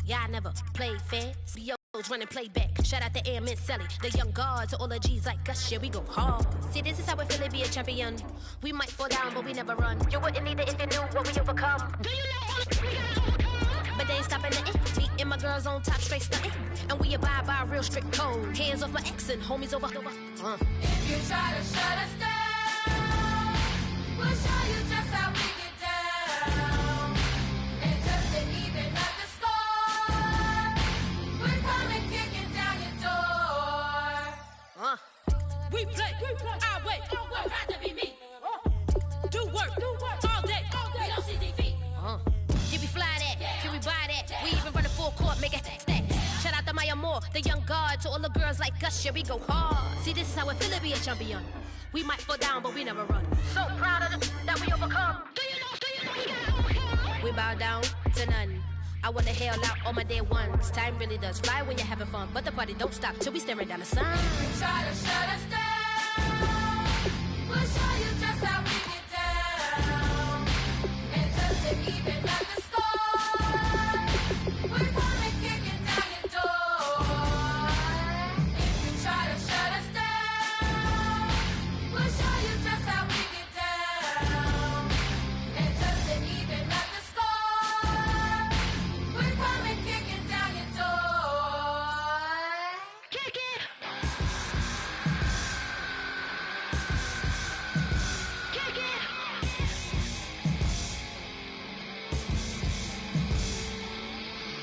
Yeah, I never played fair. CEOs running playback. Shout out to Airman Sally, the young guard, to all the G's like us. Yeah, we go hard. See, this is how it feel to be a champion. We might fall down, but we never run. You wouldn't need it if you knew what we overcome. Do you know all the we gotta overcome? But they ain't stopping nothing. Me and my girls on top, straight stunting. And we abide by a real strict code. Hands off my ex and homies over. If you try to shut us down, we'll show you just how we get down. And just to even up the score, we're coming kicking down your door. We play our way. Don't have to be me. Do work all day. We don't see defeat. Can we fly that? Can we buy that? We even run a full court, make it stack. Shout out to Maya Moore, the young guard, to all the girls like us. Yeah, we go hard. See, this is how it feel to be a champion. We might fall down, but we never run. So proud of that we overcome. Do you know we gotta overcome? We bow down to none. I wanna hail out all my day ones. Time really does fly when you're having fun, but the party don't stop till we staring down the sun. You try to shut us down, we'll show you just how we get down. And just to even up the score, we're coming kicking down your door. If you try to shut us down, we'll show you just how we get down. And just to even up the score, we're coming kicking down your door. Kick it! Kick it!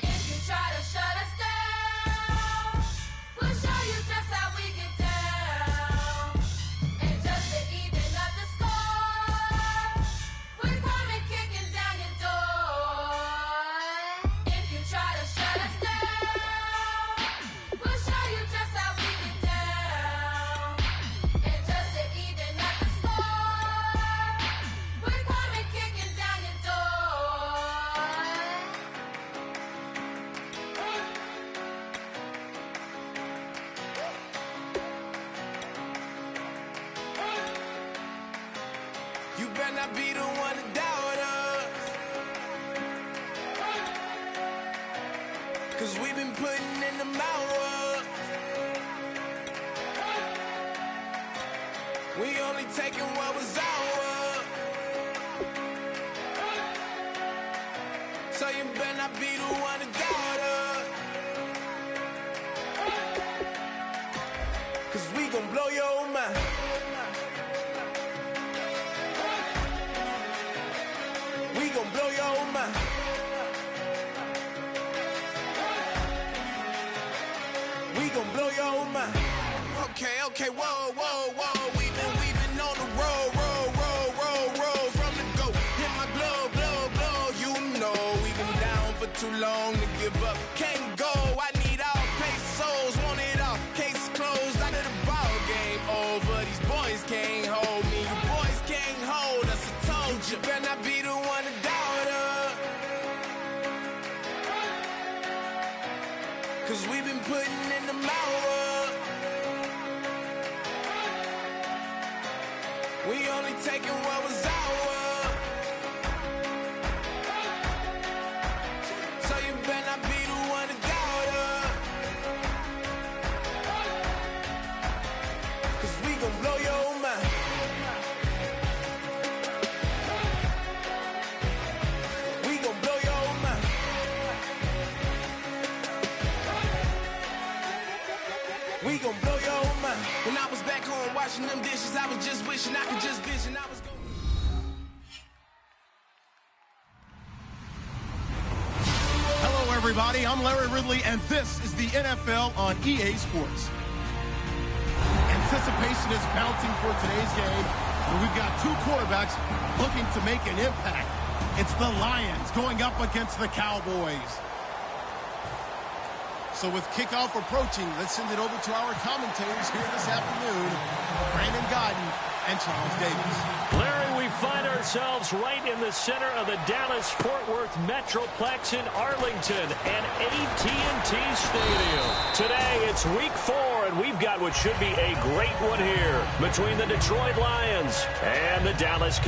If you try to shut us down, we'll show you just how we get down. And just to even up the score, we're coming kicking down your door. If you try to shut us down, we'll show you just how we get down. And just to even up the score, we're coming kicking down your door. You better not be the one to doubt us, 'cause we've been putting in the hours. We only taking what was ours. So you better not be the one to doubt us, 'cause we gon' blow your mind. We gon' blow your mind. We gon' blow your mind. Okay, whoa. We've been on the road, from the go. Hit my blow. You know we've been down for too long to give up. Can't go. I need all pesos, want it all. Case closed. Out of the ball game over. These boys can't hold me. You boys can't hold us. I told you. Better not be the one to doubt us, 'cause we've been putting in the hours. We only taking what was ours. So you better not be the one to doubt us, 'cause we gon' blow your mind. We gon' blow your mind. We gon' blow your mind. When I was back home washing them dishes, I was just wishing I could just vision. I was going. Hello, everybody. I'm Larry Ridley, and this is the NFL on EA Sports. Anticipation is mounting for today's game, and we've got two quarterbacks looking to make an impact. It's the Lions going up against the Cowboys. So with kickoff approaching, let's send it over to our commentators here this afternoon, Brandon Godden and Charles Davis. Larry, we find ourselves right in the center of the Dallas-Fort Worth Metroplex in Arlington and AT&T Stadium. Today, it's week 4, and we've got what should be a great one here between the Detroit Lions and the Dallas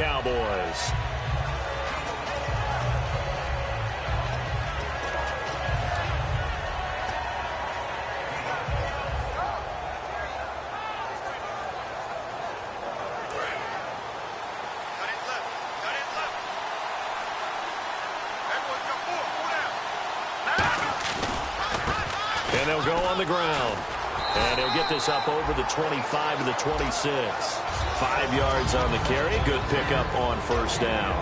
And they'll go on the ground. And he'll get this up over the 25 to the 26. 5 yards on the carry. Good pickup on first down.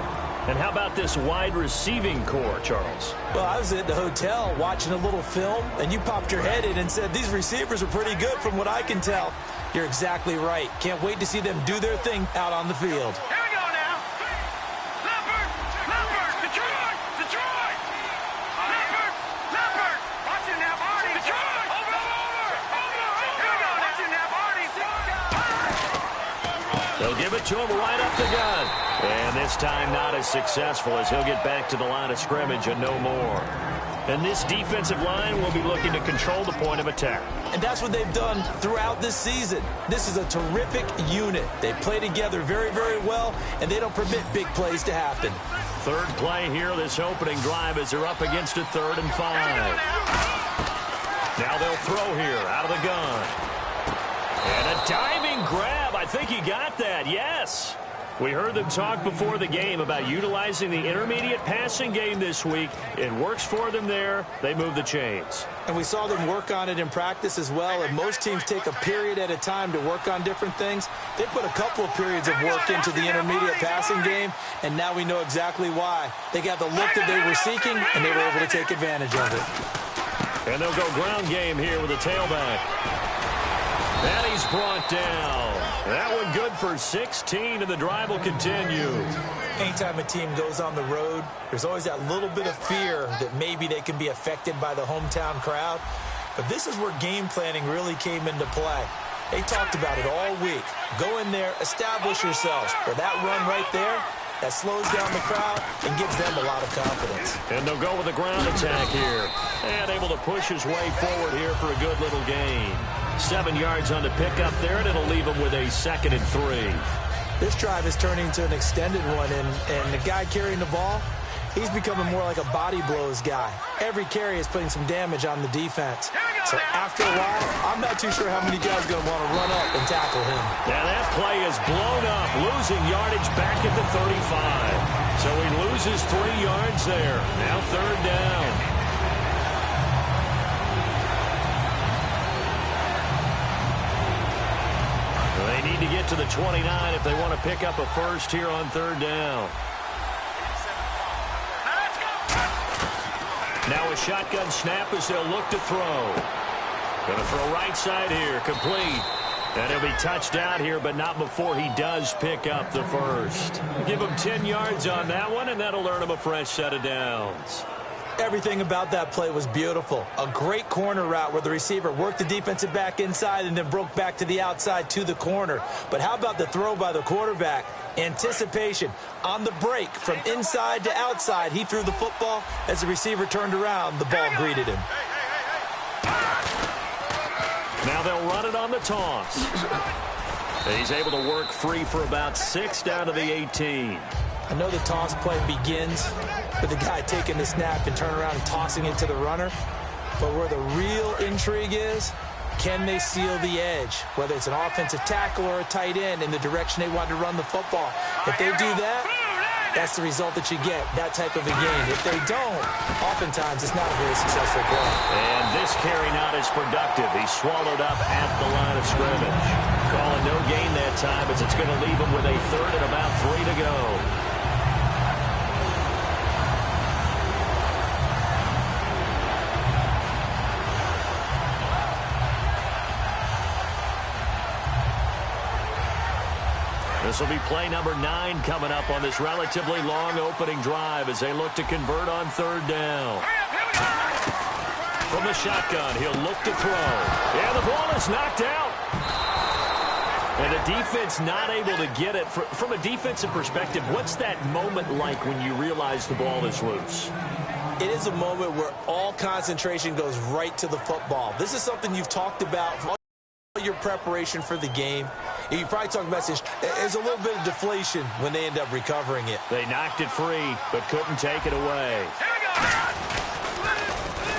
And how about this wide receiving core, Charles? Well, I was at the hotel watching a little film, and you popped your head in and said these receivers are pretty good from what I can tell. You're exactly right. Can't wait to see them do their thing out on the field. Here we go now. Leopard, Detroit, Detroit. Leopard, watching that body. Detroit, over. Here we go, watching that body. They'll give it to him right up the gut. And this time not as successful as he'll get back to the line of scrimmage and no more. And this defensive line will be looking to control the point of attack. And that's what they've done throughout this season. This is a terrific unit. They play together very, very well, and they don't permit big plays to happen. Third play here, this opening drive, as they're up against a 3rd and 5. Now they'll throw here out of the gun. And a diving grab. I think he got that, yes. We heard them talk before the game about utilizing the intermediate passing game this week. It works for them there. They move the chains. And we saw them work on it in practice as well, and most teams take a period at a time to work on different things. They put a couple of periods of work into the intermediate passing game, and now we know exactly why. They got the look that they were seeking, and they were able to take advantage of it. And they'll go ground game here with a tailback. And he's brought down. That one good for 16, and the drive will continue. Anytime a team goes on the road, there's always that little bit of fear that maybe they can be affected by the hometown crowd. But this is where game planning really came into play. They talked about it all week. Go in there, establish yourselves. For that run right there, that slows down the crowd and gives them a lot of confidence. And they'll go with a ground attack here. And able to push his way forward here for a good little gain. 7 yards on the pickup there, and it'll leave him with a 2nd and 3. This drive is turning into an extended one, and the guy carrying the ball, he's becoming more like a body blows guy. Every carry is putting some damage on the defense. So after a while, I'm not too sure how many guys are going to want to run up and tackle him. Now that play is blown up, losing yardage back at the 35. So he loses 3 yards there. Now 3rd down. They need to get to the 29 if they want to pick up a first here on 3rd down. Now a shotgun snap as they'll look to throw. Going to throw right side here, complete. And he'll be touched out here, but not before he does pick up the first. Give him 10 yards on that one, and that'll earn him a fresh set of downs. Everything about that play was beautiful. A great corner route where the receiver worked the defensive back inside and then broke back to the outside to the corner. But how about the throw by the quarterback? Anticipation on the break from inside to outside. He threw the football. As the receiver turned around, the ball greeted him. Now they'll run it on the toss. And he's able to work free for about 6 down to the 18. I know the toss play begins with the guy taking the snap and turning around and tossing it to the runner. But where the real intrigue is, can they seal the edge? Whether it's an offensive tackle or a tight end in the direction they want to run the football. If they do that, that's the result that you get, that type of a game. If they don't, oftentimes it's not a very successful play. And this carry not as productive. He's swallowed up at the line of scrimmage. Calling no gain that time as it's going to leave him with a 3rd and about 3 to go. This will be play number 9 coming up on this relatively long opening drive as they look to convert on 3rd down. From the shotgun, he'll look to throw. And the ball is knocked out. And the defense not able to get it. From a defensive perspective, what's that moment like when you realize the ball is loose? It is a moment where all concentration goes right to the football. This is something you've talked about for all your preparation for the game. You probably talk about this. There's a little bit of deflation when they end up recovering it. They knocked it free, but couldn't take it away.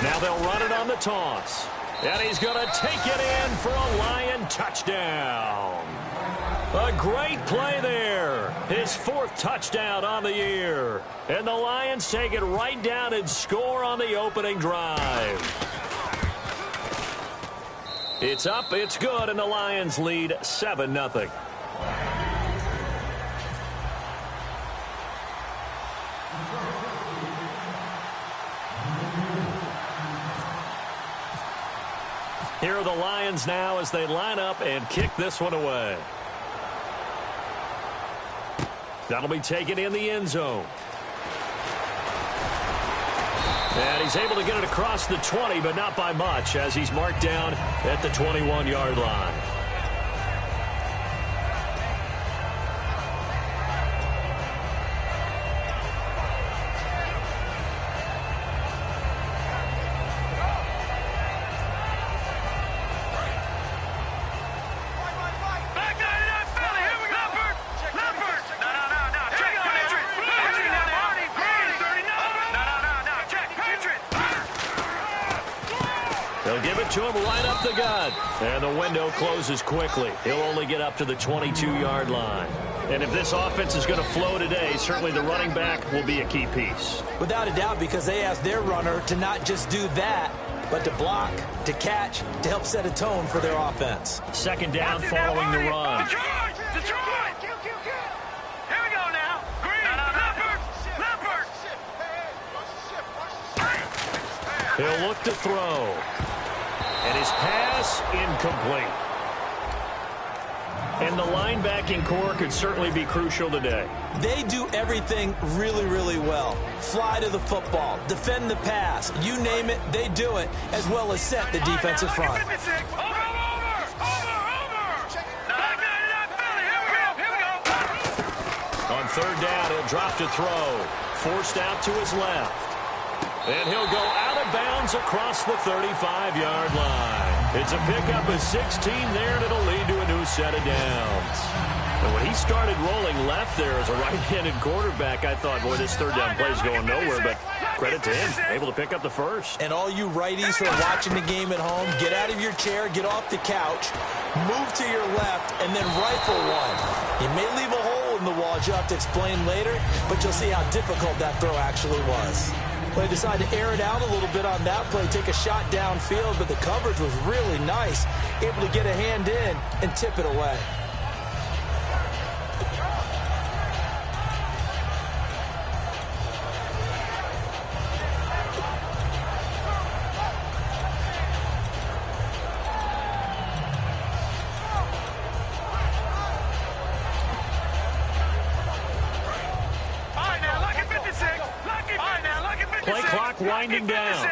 Now they'll run it on the toss. And he's going to take it in for a Lion touchdown. A great play there. His 4th touchdown on the year. And the Lions take it right down and score on the opening drive. It's up, it's good, and the Lions lead 7-0. Here are the Lions now as they line up and kick this one away. That'll be taken in the end zone. And he's able to get it across the 20, but not by much, as he's marked down at the 21-yard line. They'll give it to him right up the gut. And the window closes quickly. He'll only get up to the 22-yard line. And if this offense is going to flow today, certainly the running back will be a key piece. Without a doubt, because they asked their runner to not just do that, but to block, to catch, to help set a tone for their offense. Second down following the run. Detroit! Here we go now. Green, Leopard! He'll look to throw. And his pass incomplete. And the linebacking core could certainly be crucial today. They do everything really, really well. Fly to the football, defend the pass, you name it, they do it, as well as set the defensive front. On third down, he'll drop to throw. Forced out to his left. And he'll go out of bounds across the 35-yard line. It's a pickup of 16 there, and it'll lead to a new set of downs. And when he started rolling left there as a right-handed quarterback, I thought, boy, this third down play is going nowhere, but credit to him, able to pick up the first. And all you righties who are watching the game at home, get out of your chair, get off the couch, move to your left, and then rifle one. You may leave a hole in the wall, as you'll have to explain later, but you'll see how difficult that throw actually was. They decided to air it out a little bit on that play, take a shot downfield, but the coverage was really nice, able to get a hand in and tip it away. Play clock winding down.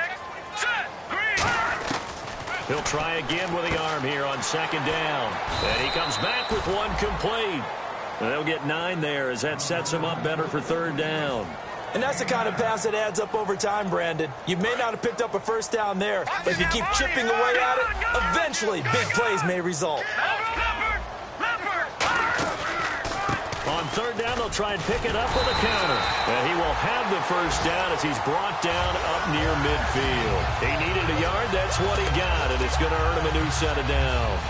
He'll try again with the arm here on second down. And he comes back with one complete. And they'll get 9 there as that sets him up better for third down. And that's the kind of pass that adds up over time, Brandon. You may not have picked up a first down there, but if you keep chipping away at it, eventually big plays may result. On third down, they'll try and pick it up with a counter. And he will have the first down as he's brought down up near midfield. He needed a yard. That's what he got, and it's going to earn him a new set of downs.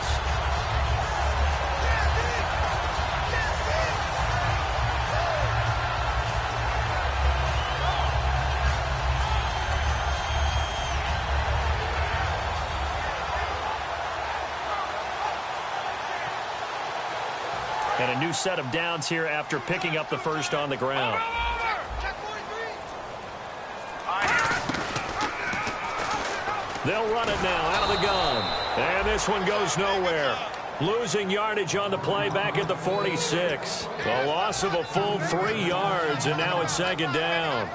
And a new set of downs here after picking up the first on the ground. They'll run it now out of the gun. And this one goes nowhere. Losing yardage on the play back at the 46. A loss of a full 3 yards, and now it's second down.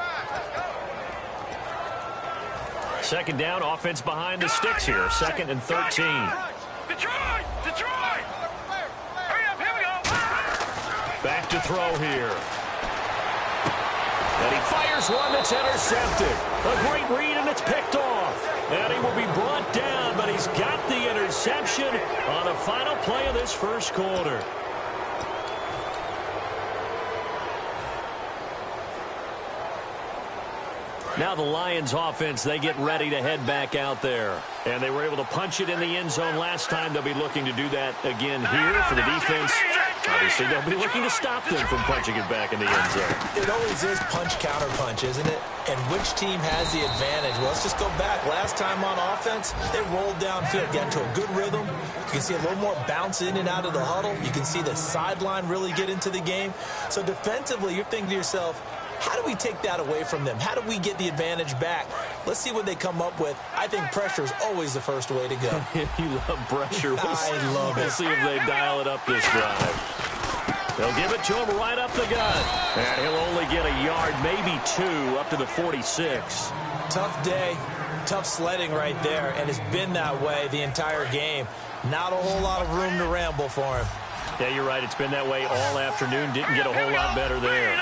Second down, offense behind the sticks here. 2nd and 13. Detroit! Back to throw here. And he fires one that's intercepted. A great read, and it's picked off. And he will be brought down, but he's got the interception on the final play of this first quarter. Now the Lions offense, they get ready to head back out there. And they were able to punch it in the end zone last time. They'll be looking to do that again here for the defense Obviously, they'll be looking to stop them from punching it back in the end zone. It always is punch-counter-punch, isn't it? And which team has the advantage? Well, let's just go back. Last time on offense, they rolled downfield, got into a good rhythm. You can see a little more bounce in and out of the huddle. You can see the sideline really get into the game. So defensively, you're thinking to yourself, how do we take that away from them? How do we get the advantage back? Let's see what they come up with. I think pressure is always the first way to go. You love pressure. I love it. We'll see if they dial it up this drive. They'll give it to him right up the gut. And he'll only get a yard, maybe 2, up to the 46. Tough day, tough sledding right there, and it's been that way the entire game. Not a whole lot of room to ramble for him. Yeah, you're right. It's been that way all afternoon. Didn't get a whole lot better there.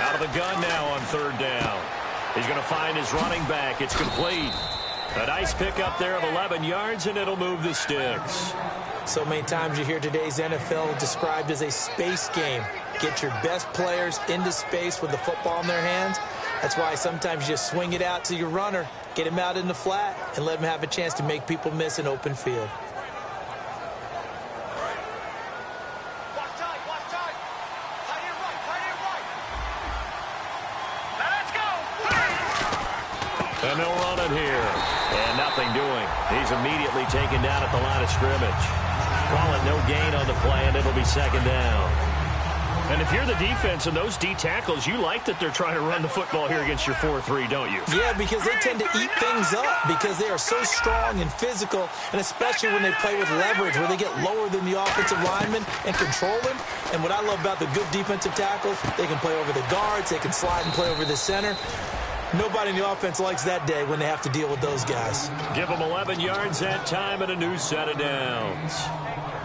Out of the gun now on 3rd down. He's going to find his running back. It's complete. A nice pickup there of 11 yards, and it'll move the sticks. So many times you hear today's NFL described as a space game. Get your best players into space with the football in their hands. That's why sometimes you just swing it out to your runner, get him out in the flat, and let him have a chance to make people miss an open field. And they'll run it here. And nothing doing. He's immediately taken down at the line of scrimmage. Call it no gain on the play, and it'll be 2nd down. And if you're the defense and those D tackles, you like that they're trying to run the football here against your 4-3, don't you? Yeah, because they tend to eat things up because they are so strong and physical, and especially when they play with leverage where they get lower than the offensive lineman and control them. And what I love about the good defensive tackles, they can play over the guards, they can slide and play over the center. Nobody in the offense likes that day when they have to deal with those guys. Give them 11 yards that time and a new set of downs.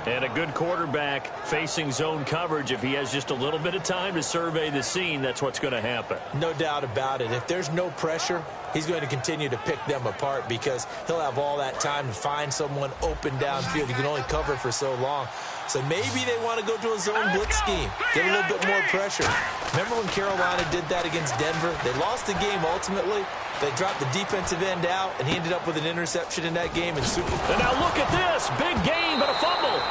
And a good quarterback facing zone coverage. If he has just a little bit of time to survey the scene, that's what's going to happen. No doubt about it. If there's no pressure, he's going to continue to pick them apart because he'll have all that time to find someone open downfield. You can only cover for so long. So maybe they want to go to a zone blitz scheme, get a little bit more pressure. Remember when Carolina did that against Denver? They lost the game ultimately. They dropped the defensive end out, and he ended up with an interception in that game in Super Bowl. And now look at this. Big gain, but a fumble.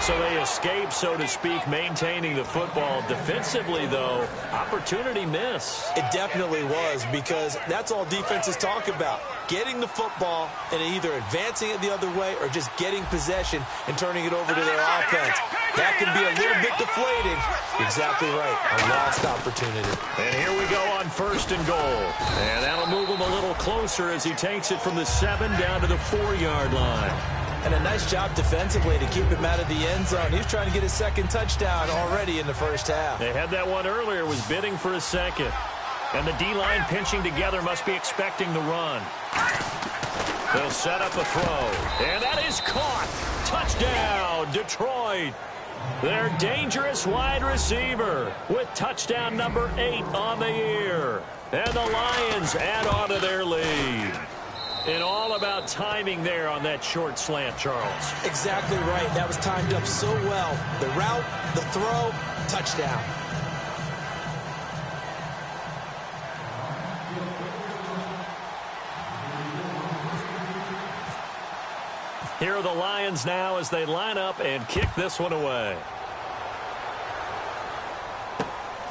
So they escape, so to speak, maintaining the football. Defensively, though, opportunity miss. It definitely was because that's all defenses talk about. Getting the football and either advancing it the other way or just getting possession and turning it over to their offense. That can be a little bit deflating. Exactly right. A lost opportunity. And here we go on 1st and goal. And that'll move him a little closer as he takes it from the 7 down to the 4-yard line. And a nice job defensively to keep him out of the end zone. He was trying to get his 2nd touchdown already in the 1st half. They had that one earlier, was bidding for a 2nd. And the D-line pinching together must be expecting the run. They'll set up a throw. And that is caught. Touchdown, Detroit. Their dangerous wide receiver with touchdown number 8 on the year. And the Lions add on to their lead. And all about timing there on that short slant, Charles. Exactly right. That was timed up so well. The route, the throw, touchdown. Here are the Lions now as they line up and kick this one away.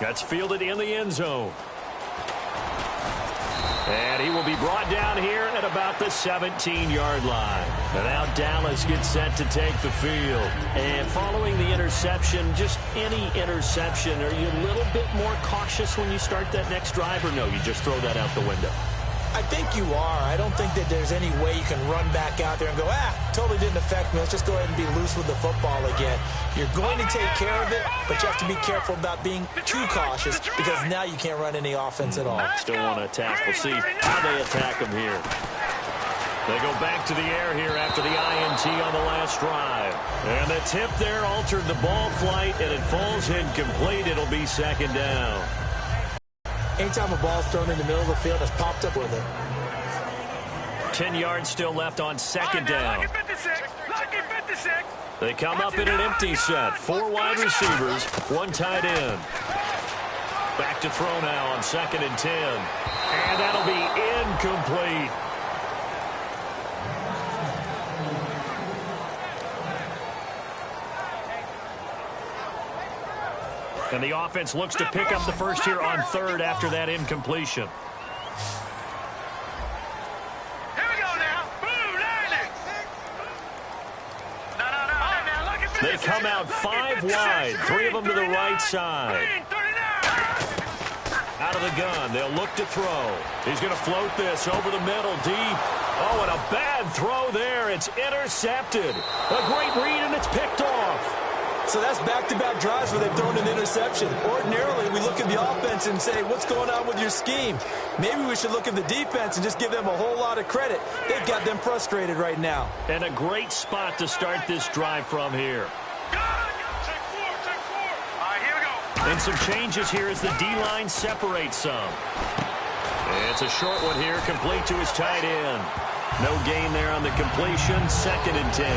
That's fielded in the end zone. And he will be brought down here at about the 17-yard line. And now Dallas gets set to take the field. And following the interception, just any interception, are you a little bit more cautious when you start that next drive, or no, you just throw that out the window? I think you are. I don't think that there's any way you can run back out there and go, totally didn't affect me. Let's just go ahead and be loose with the football again. You're going to take care of it, but you have to be careful about being too cautious because now you can't run any offense at all. Still want to attack. We'll see how they attack them here. They go back to the air here after the INT on the last drive. And the tip there altered the ball flight, and it falls incomplete. It'll be 2nd down. Anytime a ball's thrown in the middle of the field, it's popped up with it. 10 yards still left on 2nd down. Lucky 56. Lucky 56. They come up in an empty set. 4 wide receivers, 1 tight end. Back to throw now on 2nd and 10. And that'll be incomplete. And the offense looks to pick up the first here on third after that incompletion. Here we go now. Boom, there. No. Look at this. They come out 5 wide, 3 of them to the right side. Out of the gun, they'll look to throw. He's going to float this over the middle, deep. Oh, and a bad throw there. It's intercepted. A great read, and it's picked off. So that's back-to-back drives where they've thrown an interception. Ordinarily, we look at the offense and say, what's going on with your scheme? Maybe we should look at the defense and just give them a whole lot of credit. They've got them frustrated right now. And a great spot to start this drive from here. And some changes here as the D-line separates some. It's a short one here, complete to his tight end. No gain there on the completion, 2nd and 10.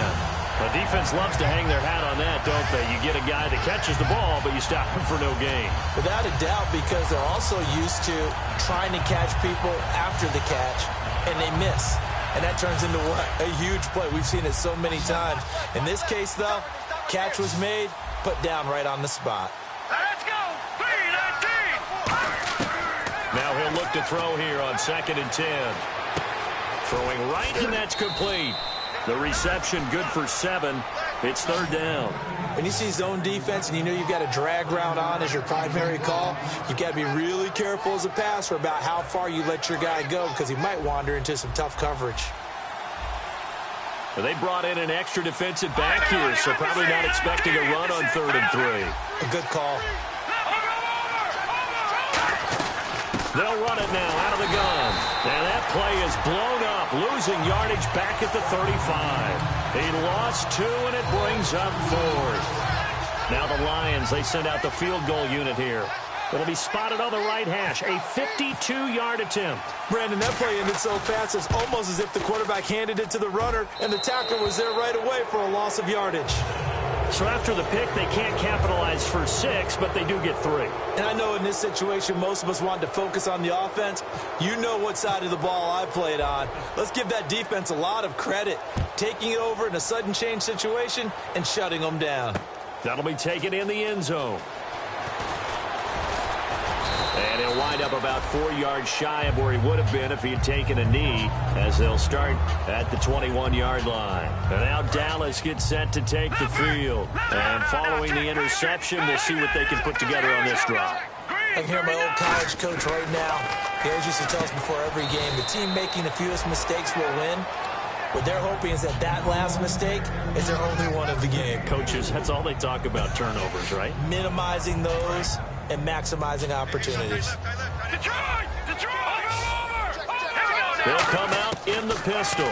The defense loves to hang their hat on that, don't they? You get a guy that catches the ball, but you stop him for no gain. Without a doubt, because they're also used to trying to catch people after the catch, and they miss. And that turns into what? A huge play. We've seen it so many times. In this case, though, catch was made, put down right on the spot. Let's go. 3-19. Now he'll look to throw here on 2nd and 10. Throwing right, and that's complete. The reception good for 7. It's 3rd down. When you see zone defense and you know you've got a drag route on as your primary call, you've got to be really careful as a passer about how far you let your guy go because he might wander into some tough coverage. They brought in an extra defensive back here, so probably not expecting a run on 3rd and 3. A good call. They'll run it now out of the gun. And that play is blown up, losing yardage back at the 35. He lost 2, and it brings up 4th. Now the Lions, they send out the field goal unit here. It'll be spotted on the right hash, a 52-yard attempt. Brandon, that play ended so fast, it's almost as if the quarterback handed it to the runner, and the tackler was there right away for a loss of yardage. So after the pick, they can't capitalize for 6, but they do get 3. And I know in this situation, most of us wanted to focus on the offense. You know what side of the ball I played on. Let's give that defense a lot of credit, taking it over in a sudden change situation and shutting them down. That'll be taken in the end zone. And he'll wind up about 4 yards shy of where he would have been if he had taken a knee, as they'll start at the 21-yard line. And now Dallas gets set to take the field. And following the interception, we'll see what they can put together on this drive. I can hear my old college coach right now. He always used to tell us before every game, the team making the fewest mistakes will win. What they're hoping is that last mistake is their only one of the game. Coaches, that's all they talk about, turnovers, right? Minimizing those and maximizing opportunities. Detroit! They'll come out in the pistol.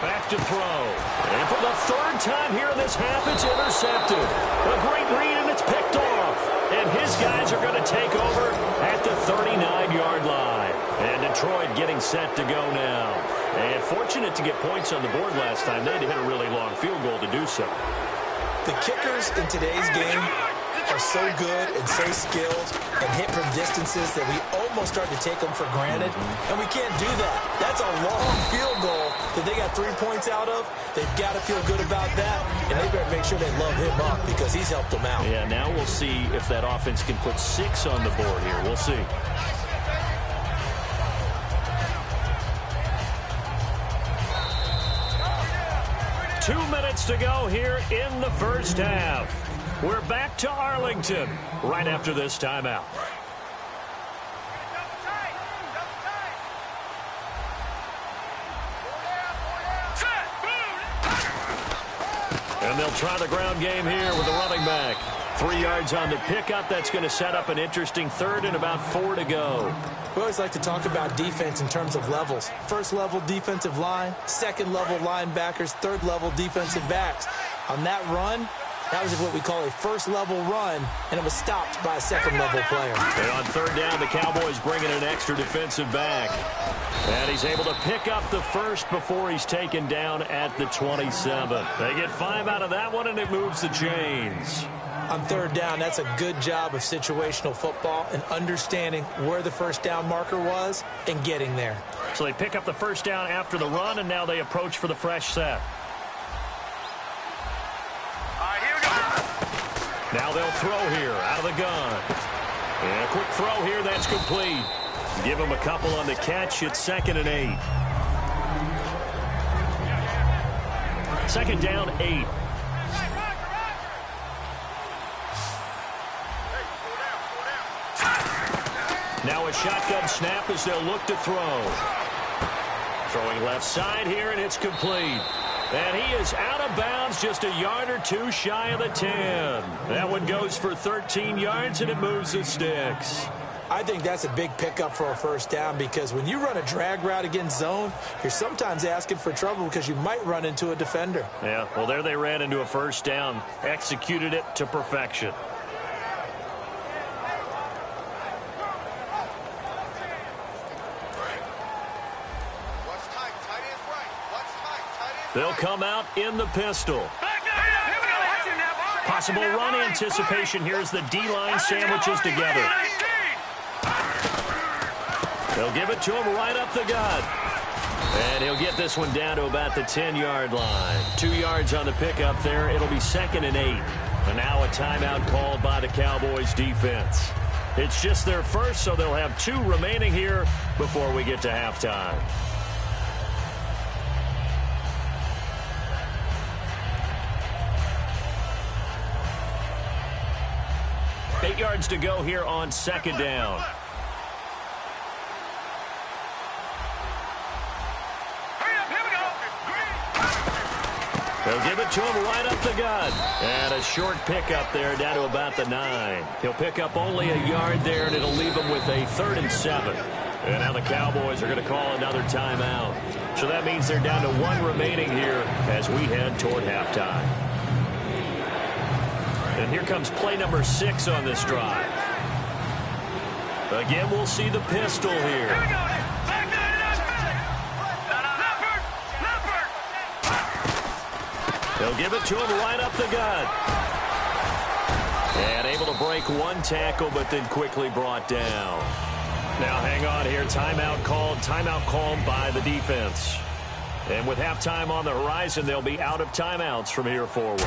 Back to throw. And for the 3rd time here in this half, it's intercepted. A great read, and it's picked off. And his guys are going to take over at the 39-yard line. And Detroit getting set to go now. And fortunate to get points on the board last time. They had to hit a really long field goal to do so. The kickers in today's game are so good and so skilled and hit from distances that we almost start to take them for granted, and we can't do that. That's a long field goal that they got 3 points out of. They've got to feel good about that, and they better make sure they love him up because he's helped them out. Yeah, now we'll see if that offense can put 6 on the board here. We'll see. Two minutes to go here in the first half. We're back to Arlington right after this timeout. And they'll try the ground game here with the running back. 3 yards on the pickup. That's going to set up an interesting 3rd and about 4 to go. We always like to talk about defense in terms of levels. 1st level defensive line, 2nd level linebackers, 3rd level defensive backs. On that run, that was what we call a 1st level run, and it was stopped by a 2nd level player. And on 3rd down, the Cowboys bring in an extra defensive back. And he's able to pick up the 1st before he's taken down at the 27. They get 5 out of that one, and it moves the chains. On 3rd down, that's a good job of situational football and understanding where the 1st down marker was and getting there. So they pick up the 1st down after the run, and now they approach for the fresh set. Now they'll throw here out of the gun. And a quick throw here. That's complete. Give him a couple on the catch. It's 2nd and 8. 2nd down, 8. Now a shotgun snap as they'll look to throw. Throwing left side here, and it's complete. And he is out of bounds, just a yard or two shy of the 10. That one goes for 13 yards, and it moves the sticks. I think that's a big pickup for a first down because when you run a drag route against zone, you're sometimes asking for trouble because you might run into a defender. Yeah, well, there they ran into a first down, executed it to perfection. They'll come out in the pistol. Possible run anticipation here as the D-line sandwiches together. They'll give it to him right up the gut. And he'll get this one down to about the 10-yard line. 2 yards on the pickup there. It'll be 2nd and 8. And now a timeout called by the Cowboys defense. It's just their first, so they'll have 2 remaining here before we get to halftime. 8 yards to go here on 2nd down. They'll give it to him right up the gut. And a short pickup there down to about the 9. He'll pick up only a yard there, and it'll leave him with a 3rd and 7. And now the Cowboys are going to call another timeout. So that means they're down to 1 remaining here as we head toward halftime. And here comes play number 6 on this drive. Again, we'll see the pistol here. They'll give it to him right up the gut. And able to break 1 tackle, but then quickly brought down. Now hang on here. Timeout called by the defense. And with halftime on the horizon, they'll be out of timeouts from here forward.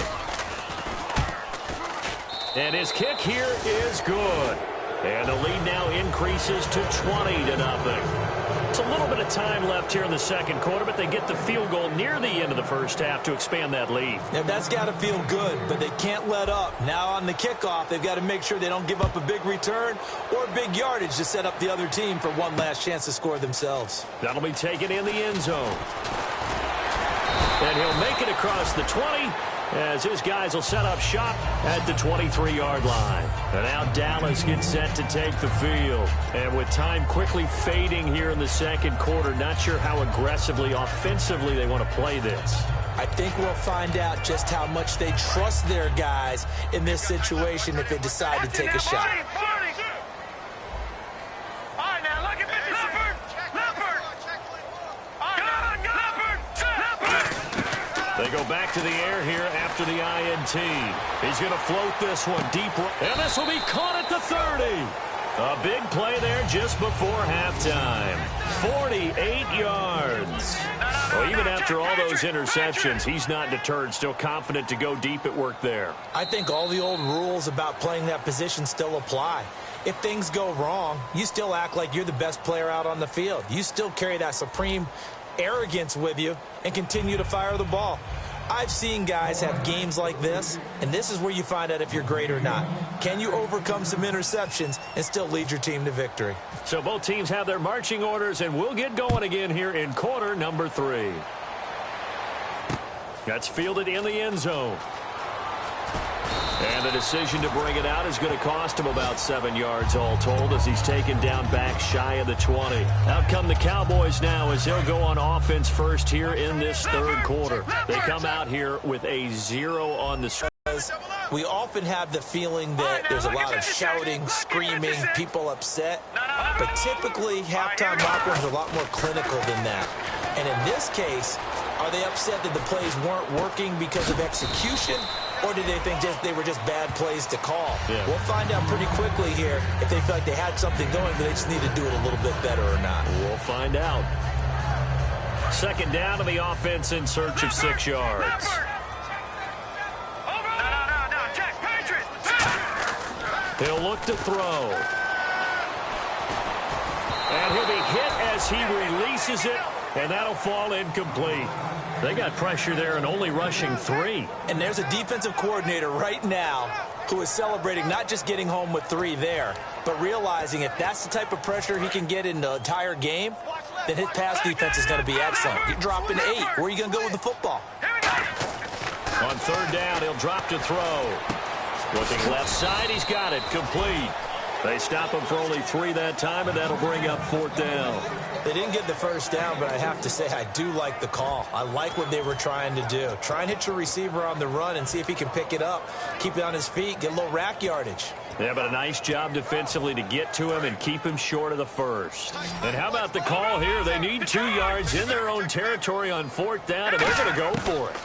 And his kick here is good. And the lead now increases to 20-0. It's a little bit of time left here in the second quarter, but they get the field goal near the end of the first half to expand that lead. Yeah, that's got to feel good, but they can't let up. Now on the kickoff, they've got to make sure they don't give up a big return or big yardage to set up the other team for one last chance to score themselves. That'll be taken in the end zone. And he'll make it across the 20 as his guys will set up shop at the 23-yard line. And now Dallas gets set to take the field. And with time quickly fading here in the second quarter, not sure how aggressively, offensively they want to play this. I think we'll find out just how much they trust their guys in this situation if they decide to take a shot. They go back to the air here after the INT. He's going to float this one deep. And this will be caught at the 30. A big play there just before halftime. 48 yards. Well, even after all those interceptions, he's not deterred. Still confident to go deep at work there. I think all the old rules about playing that position still apply. If things go wrong, you still act like you're the best player out on the field. You still carry that supreme arrogance with you and continue to fire the ball. I've seen guys have games like this, and this is where you find out if you're great or not. Can you overcome some interceptions and still lead your team to victory? So both teams have their marching orders, and we'll get going again here in quarter number 3. That's fielded in the end zone. And the decision to bring it out is going to cost him about 7 yards all told as he's taken down back shy of the 20. Out come the Cowboys now as they'll go on offense first here in this third quarter. They come out here with a 0 on the screen. We often have the feeling that there's a lot of shouting, screaming, people upset. But typically, halftime locker rooms are a lot more clinical than that. And in this case, are they upset that the plays weren't working because of execution? Or did they think they were just bad plays to call? Yeah. We'll find out pretty quickly here if they feel like they had something going, but they just need to do it a little bit better or not. We'll find out. Second down to the offense in search of 6 yards. He'll look to throw. And he'll be hit as he releases it, and that'll fall incomplete. They got pressure there and only rushing 3. And there's a defensive coordinator right now who is celebrating not just getting home with 3 there, but realizing if that's the type of pressure he can get in the entire game, then his pass defense is going to be excellent. You're dropping 8. Where are you going to go with the football? On third down, he'll drop to throw. Looking left side, he's got it. Complete. They stop him for only 3 that time, and that'll bring up 4th down. They didn't get the first down, but I have to say I do like the call. I like what they were trying to do. Try and hit your receiver on the run and see if he can pick it up. Keep it on his feet, get a little rack yardage. Yeah, but a nice job defensively to get to him and keep him short of the first. And how about the call here? They need 2 yards in their own territory on 4th down, and they're going to go for it.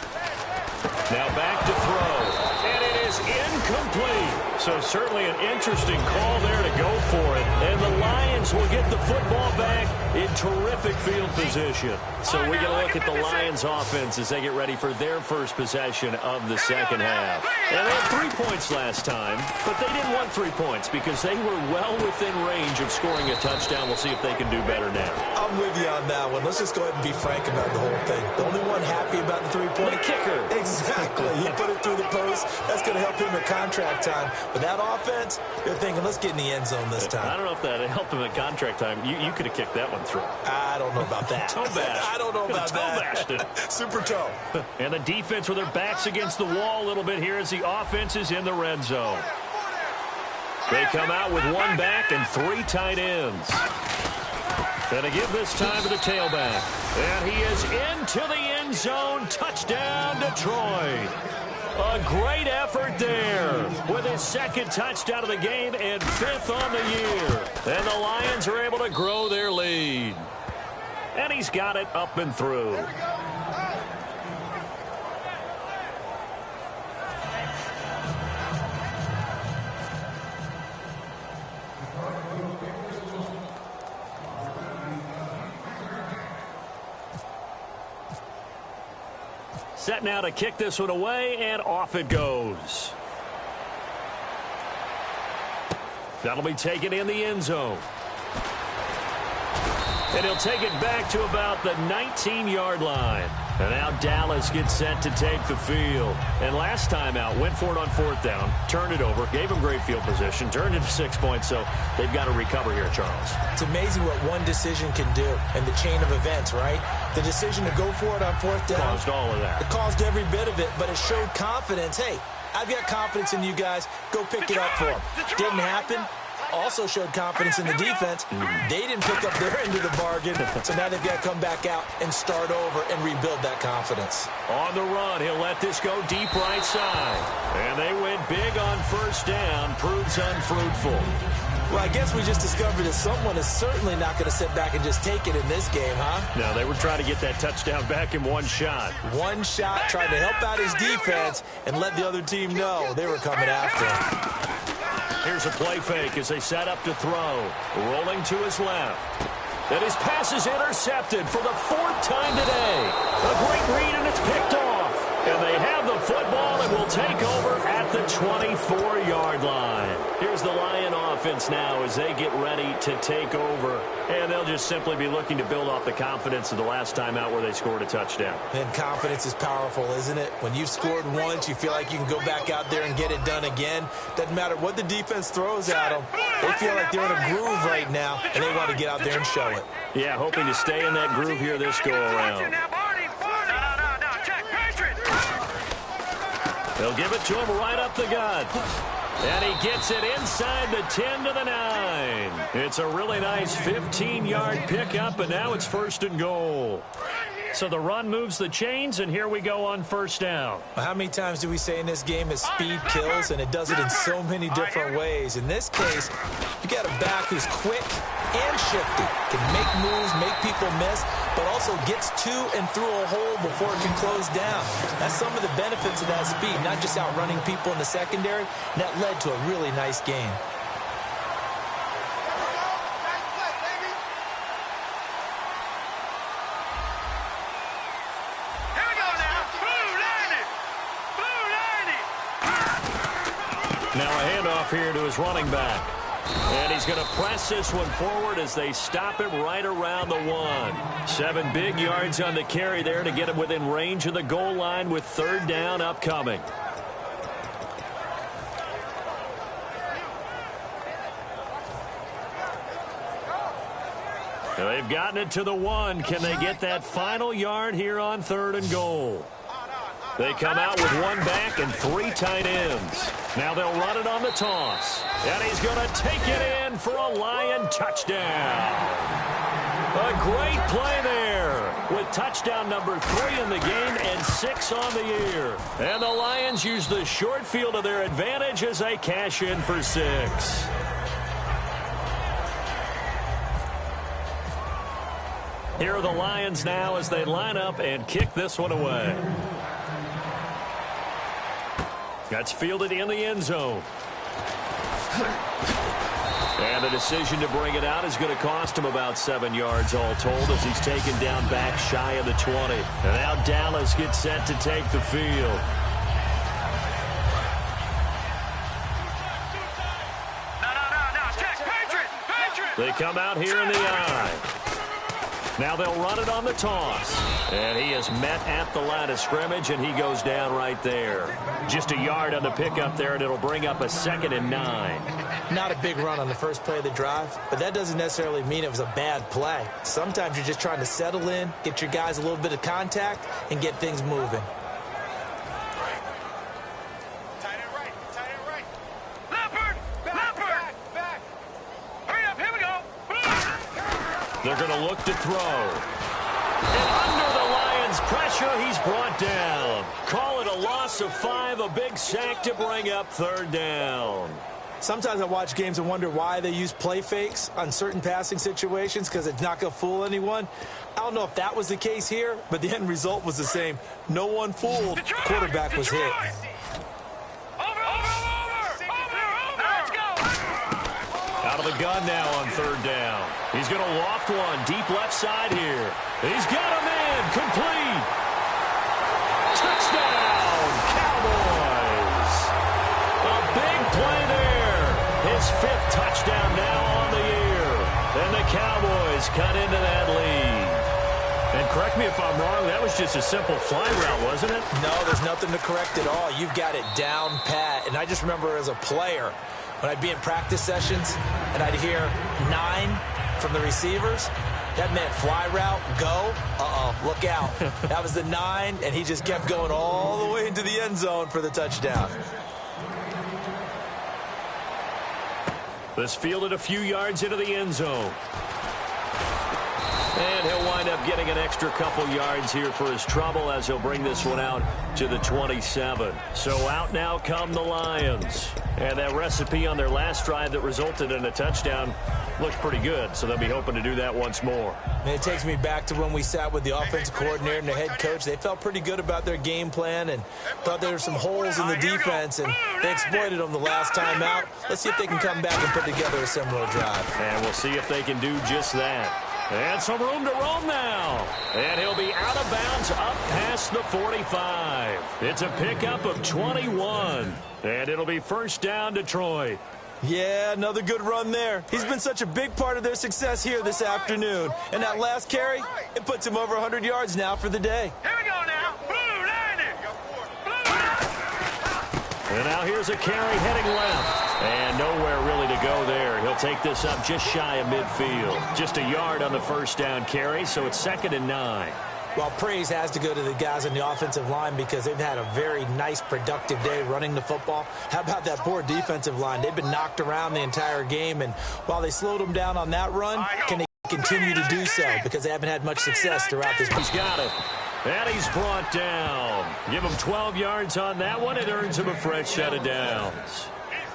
Now back to throw, and it is incomplete. So certainly an interesting call there to go for it. And the Lions will get the football back in terrific field position. So we get a look at the Lions offense as they get ready for their first possession of the second half. And they had 3 points last time, but they didn't want 3 points because they were well within range of scoring a touchdown. We'll see if they can do better now. I'm with you on that one. Let's just go ahead and be frank about the whole thing. The only one happy about the 3-point The kicker. Exactly. He put it through the post. That's going to help him at contract time. But that offense, they're thinking, let's get in the end zone this time. I don't know if that helped him at contract time. You could have kicked that one through. I don't know about that. Toe bash. I don't know about toe that. bashed it. Super toe. And the defense with their backs against the wall a little bit here as the offense is in the red zone. They come out with 1 back and 3 tight ends. And to give this time to the tailback. And he is into the end zone. Touchdown, Detroit. A great effort there with his 2nd touchdown of the game and 5th on the year. And the Lions are able to grow their lead. And he's got it up and through. Set now to kick this one away, and off it goes. That'll be taken in the end zone. And he'll take it back to about the 19-yard line. And now Dallas gets set to take the field. And last time out, went for it on 4th down, turned it over, gave him great field position, turned it to 6 points, so they've got to recover here, Charles. It's amazing what one decision can do in the chain of events, right? The decision to go for it on 4th down. Caused all of that. It caused every bit of it, but it showed confidence. Hey, I've got confidence in you guys. Go pick it up for them. Didn't happen. Also showed confidence in the defense. They didn't pick up their end of the bargain, so now they've got to come back out and start over and rebuild that confidence. On the run, he'll let this go deep right side. And they went big on 1st down, proves unfruitful. Well, I guess we just discovered that someone is certainly not going to sit back and just take it in this game, huh? No, they were trying to get that touchdown back in 1 shot. 1 shot, trying to help out his defense and let the other team know they were coming after him. Here's a play fake as they set up to throw. Rolling to his left. And his pass is intercepted for the 4th time today. A great read, and it's picked off. And they have the football and will take over at the 24-yard line. Here's the Lion offense now as they get ready to take over. And they'll just simply be looking to build off the confidence of the last time out where they scored a touchdown. And confidence is powerful, isn't it? When you've scored once, you feel like you can go back out there and get it done again. Doesn't matter what the defense throws at them. They feel like they're in a groove right now, and they want to get out there and show it. Yeah, hoping to stay in that groove here this go-around. They'll give it to him right up the gut. And he gets it inside the 10 to the 9. It's a really nice 15-yard pickup, and now it's 1st and goal. So the run moves the chains, and here we go on 1st down. How many times do we say in this game that speed kills, and it does it in so many different ways? In this case, you got a back who's quick and shifty, can make moves, make people miss, but also gets to and through a hole before it can close down. That's some of the benefits of that speed, not just outrunning people in the secondary. That led to a really nice game. Now a handoff here to his running back. And he's going to press this one forward as they stop him right around the 1. 7 big yards on the carry there to get him within range of the goal line with 3rd down upcoming. They've gotten it to the 1. Can they get that final yard here on 3rd and goal? They come out with 1 back and 3 tight ends. Now they'll run it on the toss. And he's going to take it in for a Lion touchdown. A great play there with touchdown number 3 in the game and 6 on the year. And the Lions use the short field to their advantage as they cash in for 6. Here are the Lions now as they line up and kick this one away. That's fielded in the end zone. And the decision to bring it out is going to cost him about 7 yards all told as he's taken down back shy of the 20. And now Dallas gets set to take the field. No. Check. Patriot. They come out here in the eye. Now they'll run it on the toss. And he is met at the line of scrimmage, and he goes down right there. Just a yard on the pickup there, and it'll bring up a 2nd and 9. Not a big run on the first play of the drive, but that doesn't necessarily mean it was a bad play. Sometimes you're just trying to settle in, get your guys a little bit of contact, and get things moving. Tight end right. Leopard. Back. Hurry up, here we go. They're going to look to throw. And under the Lions' pressure, he's brought down. Call it a loss of 5, a big sack to bring up 3rd down. Sometimes I watch games and wonder why they use play fakes on certain passing situations because it's not going to fool anyone. I don't know if that was the case here, but the end result was the same. No one fooled. Detroit, Quarterback was hit. Over. Let's go. Out of the gun now on 3rd down. He's going to loft one deep left side here. He's got him in. Complete. Touchdown, Cowboys. A big play there. His 5th touchdown now on the year. And the Cowboys cut into that lead. And correct me if I'm wrong, that was just a simple fly route, wasn't it? No, there's nothing to correct at all. You've got it down pat. And I just remember as a player, when I'd be in practice sessions and I'd hear 9 from the receivers, that meant fly route, go, look out. That was the 9, and he just kept going all the way into the end zone for the touchdown. This fielded a few yards into the end zone. And he'll wind up getting an extra couple yards here for his trouble as he'll bring this one out to the 27. So out now come the Lions. And that recipe on their last drive that resulted in a touchdown looks pretty good, so they'll be hoping to do that once more. And it takes me back to when we sat with the offensive coordinator and the head coach. They felt pretty good about their game plan and thought there were some holes in the defense, and they exploited them the last time out. Let's see if they can come back and put together a similar drive. And we'll see if they can do just that. And some room to roam now. And he'll be out of bounds up past the 45. It's a pickup of 21. And it'll be 1st down, Detroit. Yeah, another good run there. He's been such a big part of their success here this afternoon. And that last carry, it puts him over 100 yards now for the day. Here we go now. Blue, landing. And now here's a carry heading left. And nowhere really to go there. He'll take this up just shy of midfield. Just a yard on the 1st down carry, so it's 2nd and 9. Well, praise has to go to the guys on the offensive line because they've had a very nice, productive day running the football. How about that poor defensive line? They've been knocked around the entire game, and while they slowed them down on that run, can they continue to do so because they haven't had much success throughout this. He's got it. And he's brought down. Give him 12 yards on that one. It earns him a fresh set of downs.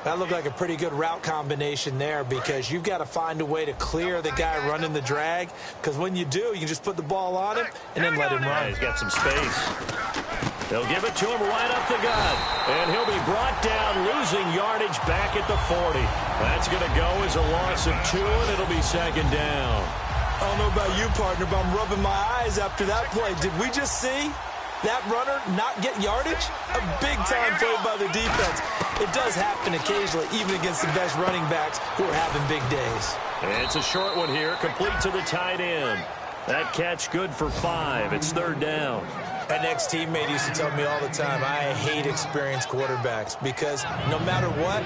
That looked like a pretty good route combination there because you've got to find a way to clear the guy running the drag because when you do, you can just put the ball on him and then let him run. He's got some space. They'll give it to him right up the gut. And he'll be brought down, losing yardage back at the 40. That's going to go as a loss of 2, and it'll be 2nd down. I don't know about you, partner, but I'm rubbing my eyes after that play. Did we just see that runner not get yardage? A big-time play by the defense. It does happen occasionally, even against the best running backs who are having big days. It's a short one here, complete to the tight end. That catch good for 5. It's 3rd down. An ex-teammate used to tell me all the time, I hate experienced quarterbacks because no matter what,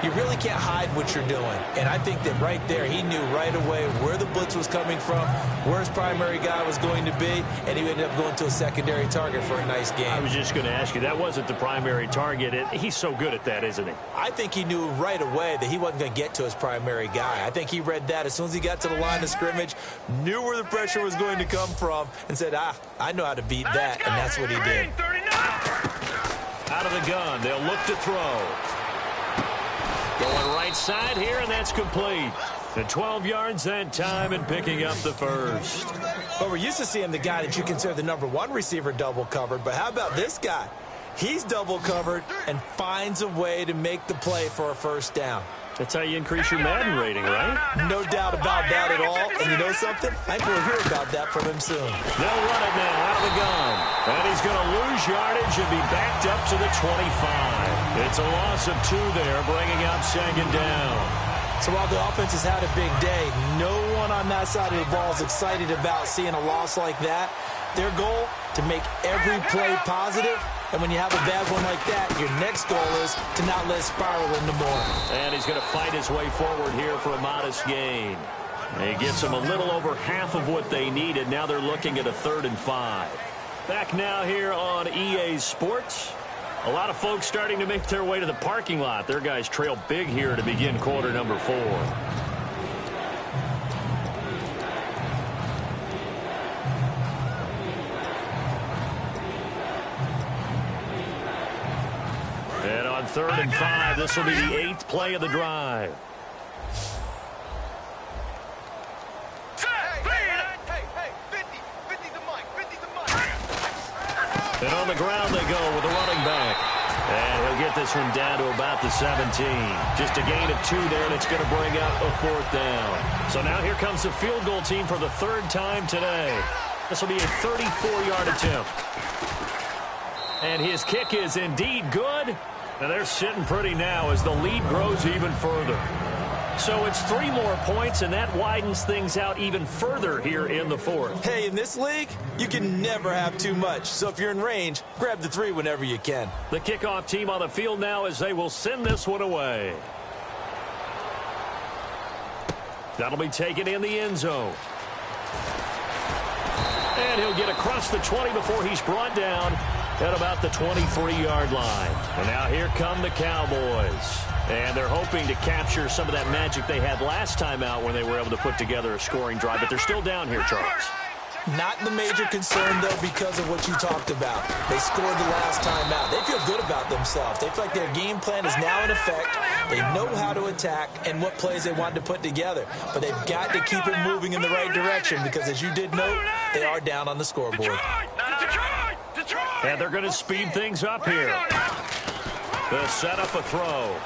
you really can't hide what you're doing. And I think that right there, he knew right away where the blitz was coming from, where his primary guy was going to be, and he ended up going to a secondary target for a nice game. I was just going to ask you, that wasn't the primary target. He's so good at that, isn't he? I think he knew right away that he wasn't going to get to his primary guy. I think he read that as soon as he got to the line of scrimmage, knew where the pressure was going to come from, and said, I know how to beat that. And that's what he did. Out of the gun, they'll look to throw. Going right side here, and that's complete. The 12 yards that time and picking up the first. Well, we're used to seeing the guy that you consider the #1 receiver double covered, but how about this guy? He's double covered and finds a way to make the play for a first down. That's how you increase your Madden rating, right? No doubt about that at all. And you know something? I think we'll hear about that from him soon. They'll run it now out of the gun. And he's going to lose yardage and be backed up to the 25. It's a loss of 2 there, bringing up 2nd down. So while the offense has had a big day, no one on that side of the ball is excited about seeing a loss like that. Their goal, to make every play positive. And when you have a bad one like that, your next goal is to not let it spiral into more. And he's going to fight his way forward here for a modest gain. And he gets them a little over half of what they needed. Now they're looking at a 3rd and 5. Back now here on EA Sports. A lot of folks starting to make their way to the parking lot. Their guys trail big here to begin quarter number 4. And on 3rd and 5, this will be the 8th play of the drive. And on the ground they go with the running back. And he'll get this one down to about the 17. Just a gain of 2 there, and it's going to bring up a 4th down. So now here comes the field goal team for the 3rd time today. This will be a 34-yard attempt. And his kick is indeed good. And they're sitting pretty now as the lead grows even further. So it's 3 more points, and that widens things out even further here in the 4th. Hey, in this league, you can never have too much. So if you're in range, grab the 3 whenever you can. The kickoff team on the field now as they will send this one away. That'll be taken in the end zone. And he'll get across the 20 before he's brought down at about the 23-yard line. And now here come the Cowboys. And they're hoping to capture some of that magic they had last time out when they were able to put together a scoring drive. But they're still down here, Charles. Not the major concern, though, because of what you talked about. They scored the last time out. They feel good about themselves. They feel like their game plan is now in effect. They know how to attack and what plays they want to put together. But they've got to keep it moving in the right direction because, as you did note, they are down on the scoreboard. And they're going to speed things up here. They'll set up a throw.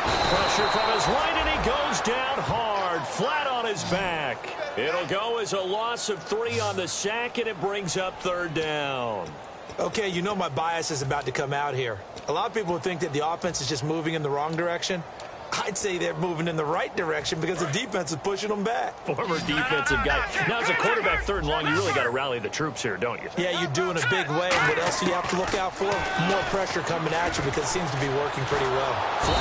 Pressure from his right, and he goes down hard, flat on his back. It'll go as a loss of 3 on the sack, and it brings up 3rd down. Okay, you know my bias is about to come out here. A lot of people think that the offense is just moving in the wrong direction. I'd say they're moving in the right direction because the defense is pushing them back. Former defensive guy. Now, as a quarterback 3rd and long, you really got to rally the troops here, don't you? Yeah, you do in a big way. And what else do you have to look out for? More pressure coming at you because it seems to be working pretty well.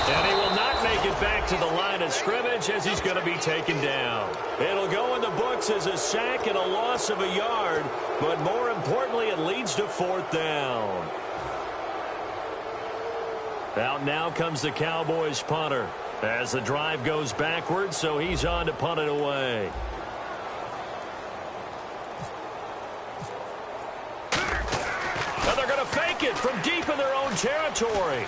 And he will not make it back to the line of scrimmage as he's going to be taken down. It'll go in the books as a sack and a loss of a yard, but more importantly, it leads to 4th down. Out now comes the Cowboys punter as the drive goes backwards, so he's on to punt it away. And they're going to fake it from deep in their own territory.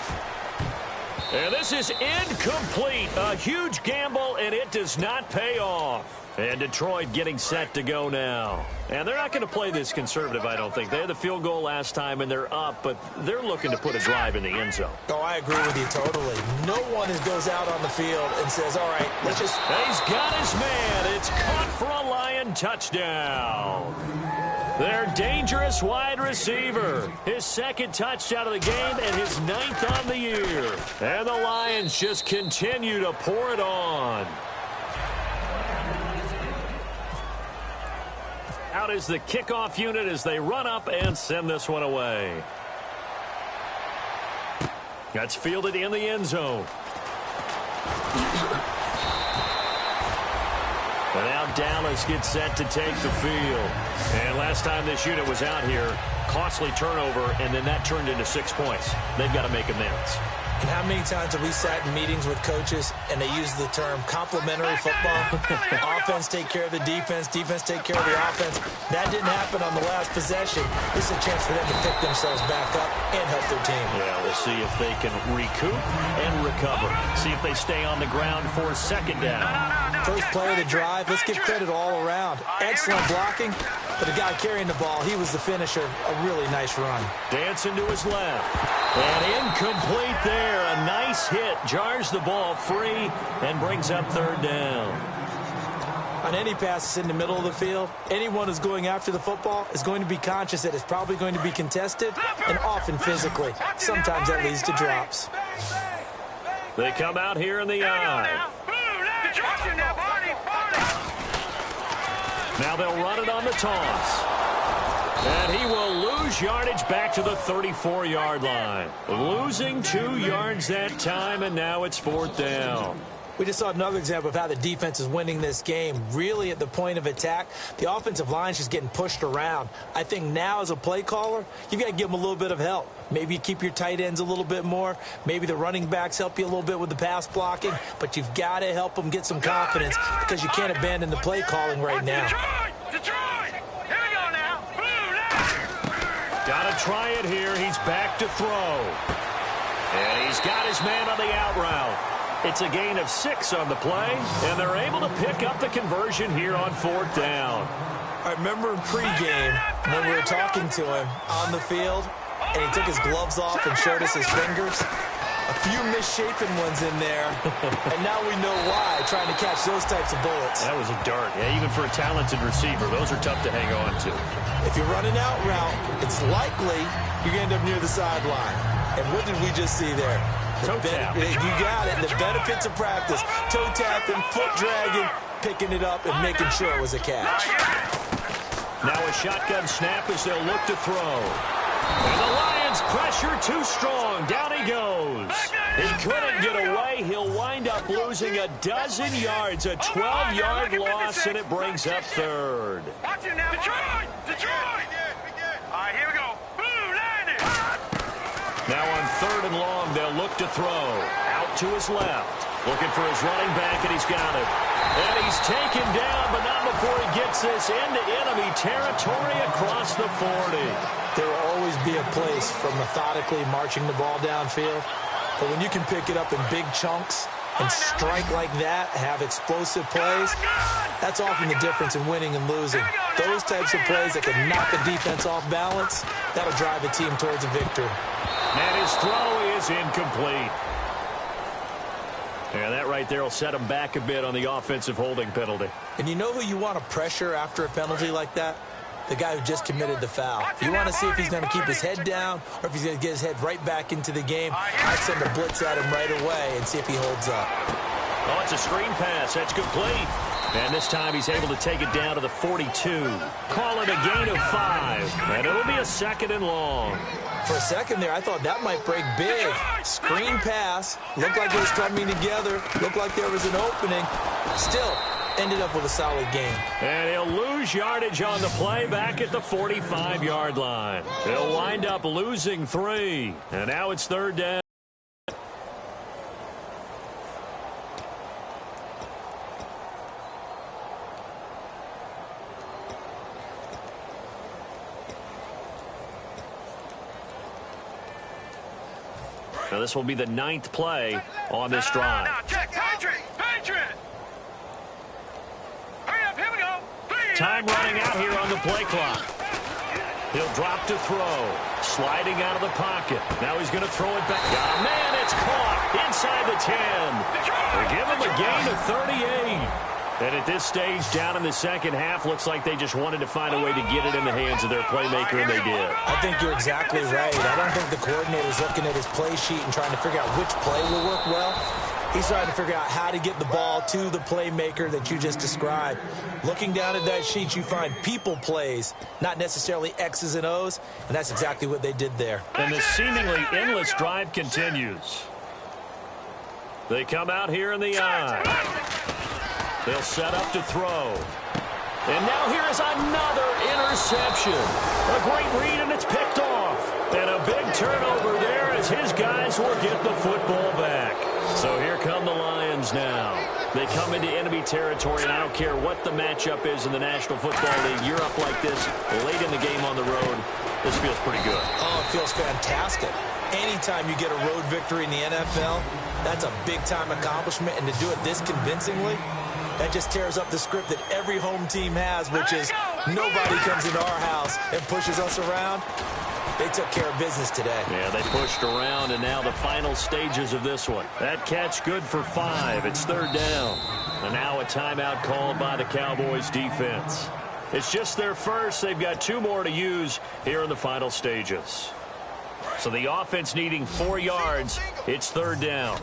And this is incomplete. A huge gamble, and it does not pay off. And Detroit getting set to go now. And they're not going to play this conservative, I don't think. They had the field goal last time, and they're up, but they're looking to put a drive in the end zone. Oh, I agree with you totally. No one goes out on the field and says, all right, let's just... He's got his man. It's caught for a Lion touchdown. Their dangerous wide receiver. His second touchdown of the game and his 9th on the year. And the Lions just continue to pour it on. Out is the kickoff unit as they run up and send this one away. That's fielded in the end zone. And now Dallas gets set to take the field. And last time this unit was out here, costly turnover, and then that turned into 6 points. They've got to make amends. And how many times have we sat in meetings with coaches and they use the term complementary football? Offense take care of the defense, defense take care of the offense. That didn't happen on the last possession. This is a chance for them to pick themselves back up and help their team. Yeah, we'll see if they can recoup and recover. See if they stay on the ground for second down. First play of the drive, let's give credit all around. Excellent blocking, but the guy carrying the ball, he was the finisher. A really nice run. Dancing to his left. And incomplete there. A nice hit. Jars the ball free and brings up third down. On any passes in the middle of the field, anyone who's going after the football is going to be conscious that it's probably going to be contested and often physically. Sometimes that leads to drops. They come out here in the eye. Now they'll run it on the toss. And he will lose yardage back to the 34-yard line. Losing 2 yards that time, and now it's fourth down. We just saw another example of how the defense is winning this game. Really at the point of attack, the offensive line is just getting pushed around. I think now as a play caller, you've got to give them a little bit of help. Maybe you keep your tight ends a little bit more. Maybe the running backs help you a little bit with the pass blocking. But you've got to help them get some confidence because you can't abandon the play calling right now. Got to try it here. He's back to throw. And he's got his man on the out route. It's a gain of 6 on the play, and they're able to pick up the conversion here on fourth down. I remember in pregame when we were talking to him on the field, and he took his gloves off and showed us his fingers. A few misshapen ones in there, and now we know why, trying to catch those types of bullets. That was a dart. Yeah, even for a talented receiver, those are tough to hang on to. If you're running out route, it's likely you're going to end up near the sideline. And what did we just see there? Toe tap. You got it. The benefits of practice. Toe tapping, foot dragging, picking it up, and making sure it was a catch. Now a shotgun snap as they'll look to throw. And the Lions pressure too strong. Down he goes. He couldn't get away. He'll wind up losing a dozen yards. A 12-yard loss, and it brings up third. Watch it now. Detroit! Detroit! All right, here we go. Boom, landed. Now on third and long, they'll look to throw. Out to his left. Looking for his running back, and he's got it. And he's taken down, but not before he gets this into enemy territory across the 40. There will always be a place for methodically marching the ball downfield. But when you can pick it up in big chunks and strike like that, have explosive plays, that's often the difference in winning and losing. Those types of plays that can knock the defense off balance, that'll drive a team towards a victory. And his throw is incomplete. Yeah, that right there will set him back a bit on the offensive holding penalty. And you know who you want to pressure after a penalty like that? The guy who just committed the foul. You want to see if he's going to keep his head down or if he's going to get his head right back into the game. I'd send a blitz at him right away and see if he holds up. Oh, it's a screen pass. That's complete. And this time he's able to take it down to the 42. Call it a gain of 5. And it'll be a second and long. For a second there, I thought that might break big. Screen pass. Looked like it was coming together. Looked like there was an opening. Still, ended up with a solid game. And he'll lose yardage on the play back at the 45-yard line. He'll wind up losing 3. And now it's third down. Now this will be the 9th play on this drive. Check, Patriot! Patriot! Hurry up, here we go! Time running out here on the play clock. He'll drop to throw. Sliding out of the pocket. Now he's going to throw it back. Oh, man, it's caught inside the 10. They give him a gain of 38. And at this stage, down in the second half, looks like they just wanted to find a way to get it in the hands of their playmaker, and they did. I think you're exactly right. I don't think the coordinator's looking at his play sheet and trying to figure out which play will work well. He's trying to figure out how to get the ball to the playmaker that you just described. Looking down at that sheet, you find people plays, not necessarily X's and O's, and that's exactly what they did there. And the seemingly endless drive continues. They come out here in the I. They'll set up to throw. And now here is another interception. A great read, and it's picked off. And a big turnover there as his guys will get the football back. So here come the Lions now. They come into enemy territory, and I don't care what the matchup is in the National Football League. You're up like this late in the game on the road. This feels pretty good. Oh, it feels fantastic. Anytime you get a road victory in the NFL, that's a big-time accomplishment, and to do it this convincingly, that just tears up the script that every home team has, which is nobody comes into our house and pushes us around. They took care of business today. Yeah, they pushed around, and now the final stages of this one. That catch good for 5. It's third down. And now a timeout called by the Cowboys defense. It's just their first. They've got 2 more to use here in the final stages. So the offense needing 4 yards. It's third down.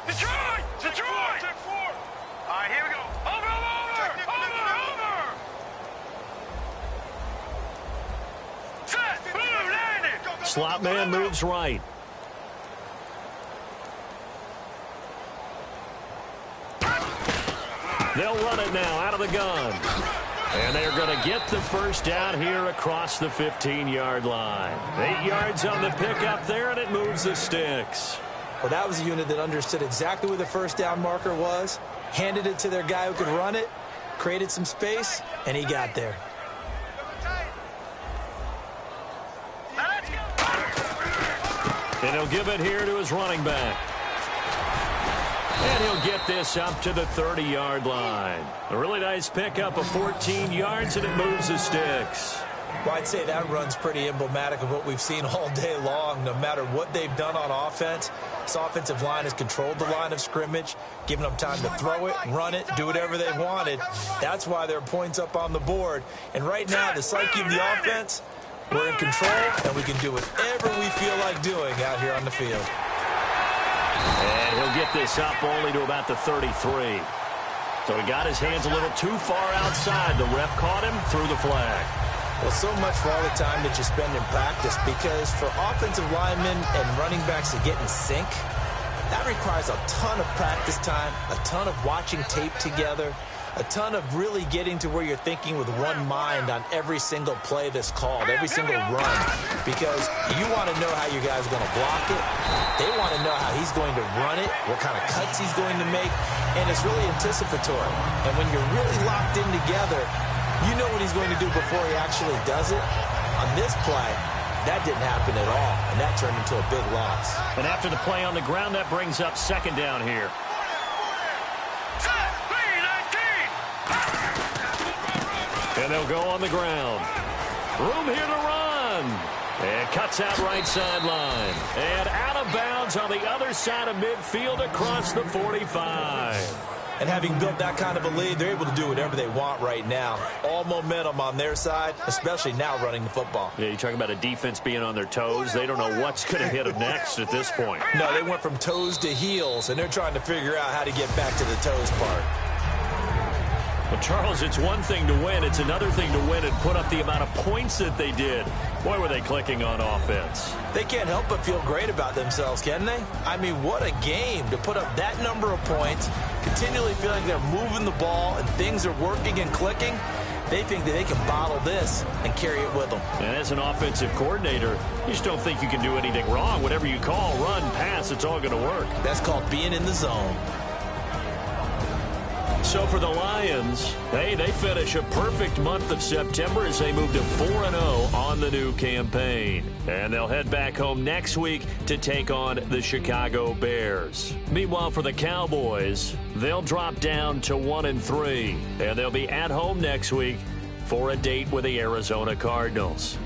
Detroit! Detroit! All right, here we go. Over! Set! Blue, landing! Slot man moves right. They'll run it now out of the gun. And they're going to get the first down here across the 15-yard line. 8 yards on the pickup there, and it moves the sticks. Well, that was a unit that understood exactly where the first down marker was, handed it to their guy who could run it, created some space, and he got there. And he'll give it here to his running back. And he'll get this up to the 30-yard line. A really nice pickup of 14 yards, and it moves the sticks. Well, I'd say that run's pretty emblematic of what we've seen all day long. No matter what they've done on offense, this offensive line has controlled the line of scrimmage, given them time to throw it, run it, do whatever they wanted. That's why there are points up on the board. And right now, the psyche of the offense, we're in control, and we can do whatever we feel like doing out here on the field. And he'll get this up only to about the 33. So he got his hands a little too far outside. The ref caught him, threw the flag. Well, so much for all the time that you spend in practice, because for offensive linemen and running backs to get in sync, that requires a ton of practice time, a ton of watching tape together, a ton of really getting to where you're thinking with one mind on every single play that's called, every single run, because you want to know how your guy's going to block it. They want to know how he's going to run it, what kind of cuts he's going to make, and it's really anticipatory. And when you're really locked in together, you know what he's going to do before he actually does it. On this play, that didn't happen at all, and that turned into a big loss. And after the play on the ground, that brings up second down here. And they'll go on the ground. Room here to run. And cuts out right sideline. And out of bounds on the other side of midfield across the 45. And having built that kind of a lead, they're able to do whatever they want right now. All momentum on their side, especially now running the football. Yeah, you talk about a defense being on their toes. They don't know what's going to hit them next at this point. No, they went from toes to heels, and they're trying to figure out how to get back to the toes part. Well, Charles, it's one thing to win. It's another thing to win and put up the amount of points that they did. Boy, were they clicking on offense. They can't help but feel great about themselves, can they? I mean, what a game to put up that number of points, continually feeling they're moving the ball and things are working and clicking. They think that they can bottle this and carry it with them. And as an offensive coordinator, you just don't think you can do anything wrong. Whatever you call, run, pass, it's all going to work. That's called being in the zone. So for the Lions, hey, they finish a perfect month of September as they move to 4-0 on the new campaign. And they'll head back home next week to take on the Chicago Bears. Meanwhile, for the Cowboys, they'll drop down to 1-3. And they'll be at home next week for a date with the Arizona Cardinals.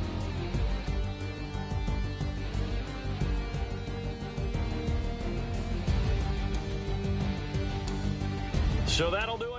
So that'll do it.